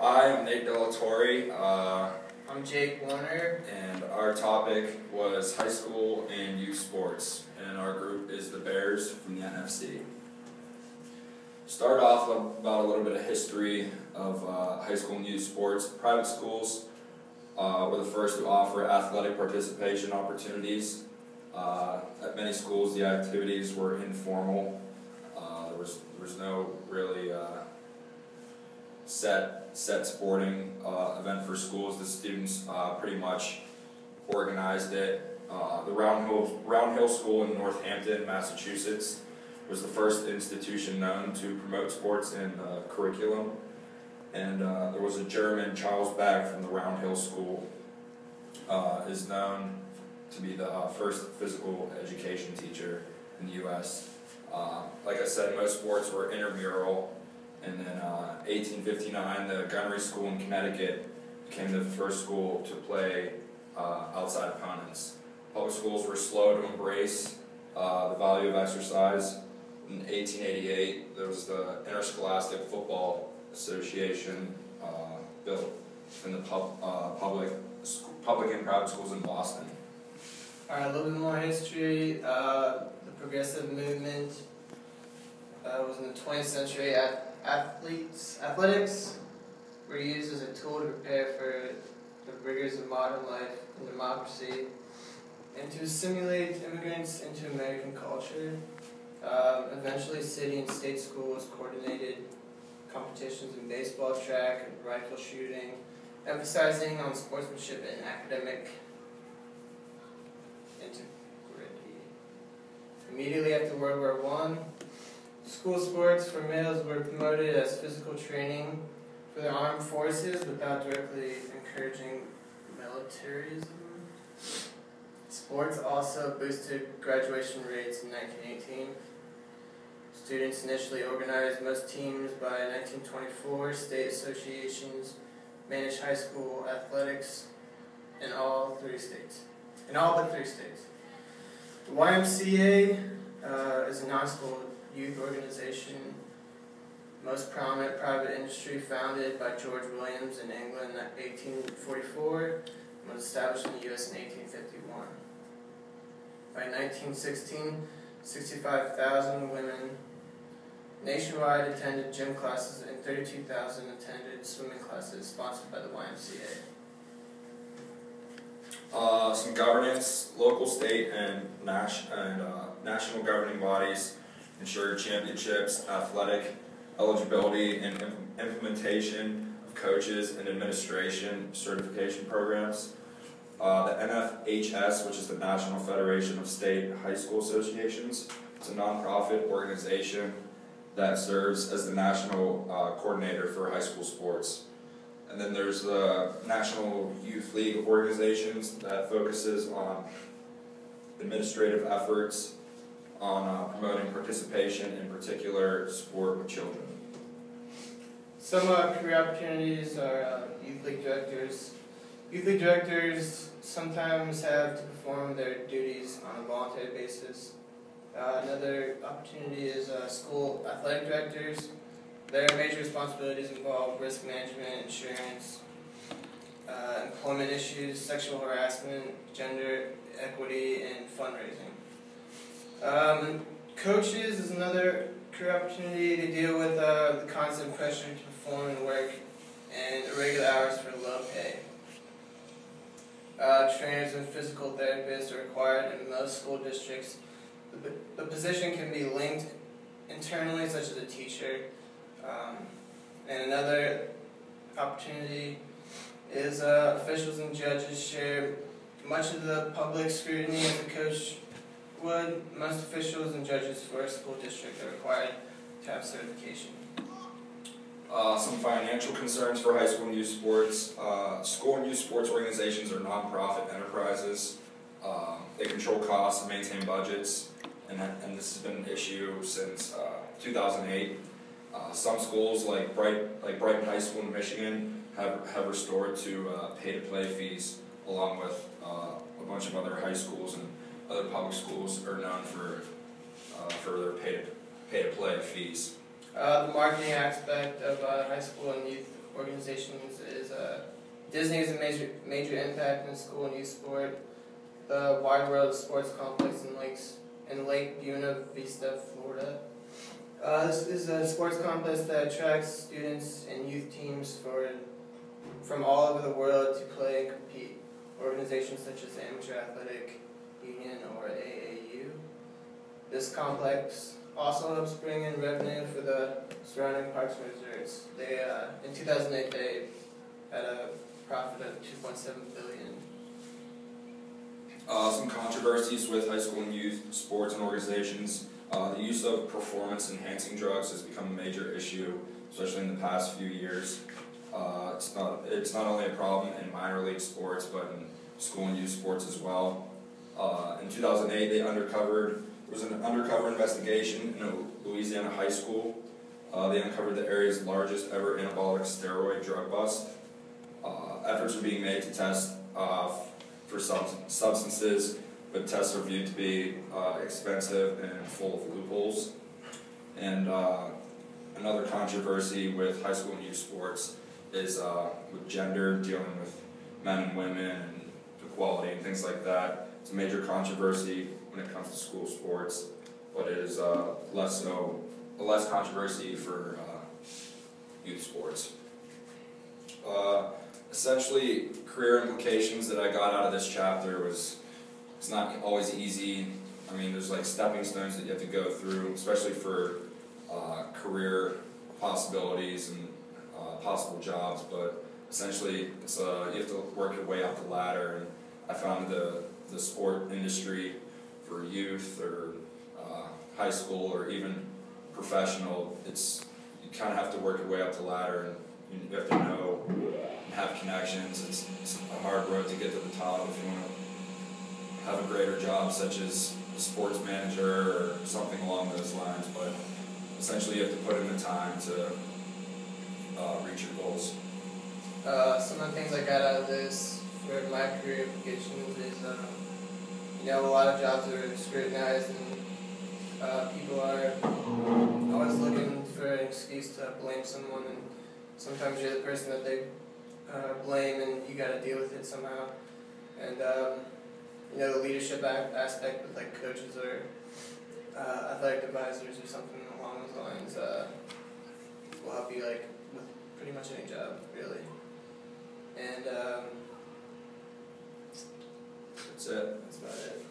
Hi, I'm Nate Delatorre, I'm Jake Warner. and our topic was high school and youth sports, and our group is the Bears from the NFC. Start off about a little bit of history of high school and youth sports. Private schools were the first to offer athletic participation opportunities. At many schools, the activities were informal. There was no really set sporting event for schools. The students pretty much organized it. The Round Hill School in Northampton, Massachusetts, was the first institution known to promote sports in the curriculum. And there was a German, Charles Bach, from the Round Hill School, is known to be the first physical education teacher in the U.S. Like I said, most sports were intramural. And then 1859, the Gunnery School in Connecticut became the first school to play outside opponents. Public schools were slow to embrace the value of exercise. In 1888, there was the Interscholastic Football Association built in the public and private schools in Boston. Alright, a little bit more history. The progressive movement was in the 20th century. Athletics were used as a tool to prepare for the rigors of modern life and democracy, and to assimilate immigrants into American culture. Eventually, city and state schools coordinated competitions in baseball, track, and rifle shooting, emphasizing on sportsmanship and academic integrity. Immediately after World War I, school sports for males were promoted as physical training for the armed forces without directly encouraging militarism. Sports also boosted graduation rates in 1918. Students initially organized most teams. By 1924, state associations managed high school athletics in all but three states. The YMCA is a non-school youth organization, most prominent private industry, founded by George Williams in England in 1844, and was established in the U.S. in 1851. By 1916, 65,000 women nationwide attended gym classes, and 32,000 attended swimming classes sponsored by the YMCA. Some governance: local, state, and national governing bodies ensure championships, athletic eligibility, and implementation of coaches and administration certification programs. The NFHS, which is the National Federation of State High School Associations, it's a nonprofit organization that serves as the national coordinator for high school sports. And then there's the National Youth League organizations that focuses on administrative efforts on promoting participation in particular sport with children. Some career opportunities are youth league directors. Youth league directors sometimes have to perform their duties on a voluntary basis. Another opportunity is school athletic directors. Their major responsibilities involve risk management, insurance, employment issues, sexual harassment, gender equity, and fundraising. Coaches is another career opportunity. They deal with the constant pressure to perform and work and irregular hours for low pay. Trainers and physical therapists are required in most school districts. The position can be linked internally, such as a teacher. And another opportunity is officials and judges share much of the public scrutiny as a coach would. Most officials and judges for a school district are required to have certification. Some financial concerns for high school and youth sports. School and youth sports organizations are nonprofit enterprises. They control costs and maintain budgets, and this has been an issue since 2008. Some schools, like Brighton High School in Michigan, have restored to pay-to-play fees, along with a bunch of other high schools and other public schools are known for their pay-to-play fees. The marketing aspect of high school and youth organizations is Disney is a major impact in school and youth sport. The Wide World Sports Complex in Lake Buena Vista, Florida. This is a sports complex that attracts students and youth teams from all over the world to play and compete. Organizations such as the Amateur Athletic Union or AAU. This complex also helps bring in revenue for the surrounding parks and resorts. They, in 2008, they had a profit of $2.7 billion. Some controversies with high school and youth sports and organizations. The use of performance-enhancing drugs has become a major issue, especially in the past few years. It's not only a problem in minor league sports, but in school and youth sports as well. In 2008, there was an undercover investigation in a Louisiana high school. They uncovered the area's largest ever anabolic steroid drug bust. Efforts are being made to test for substances, but tests are viewed to be expensive and full of loopholes. And another controversy with high school and youth sports is with gender, dealing with men and women and equality and things like that. It's a major controversy when it comes to school sports, but it is less controversy for youth sports. Essentially, career implications that I got out of this chapter was it's not always easy. I mean, there's like stepping stones that you have to go through, especially for career possibilities and possible jobs. But essentially, it's you have to work your way up the ladder. And I found the sport industry for youth or high school or even professional, you kind of have to work your way up the ladder, and you have to know and have connections. It's a hard road to get to the top if you want to have a greater job, such as a sports manager or something along those lines. But essentially, you have to put in the time to reach your goals. Some of the things I got out of this for my career implications is, a lot of jobs are scrutinized and people are always looking for an excuse to blame someone, and sometimes you're the person that they blame and you got to deal with it somehow. And the leadership aspect with like coaches or athletic advisors or something along those lines will help you like with pretty much any job really. And That's it. that's about it.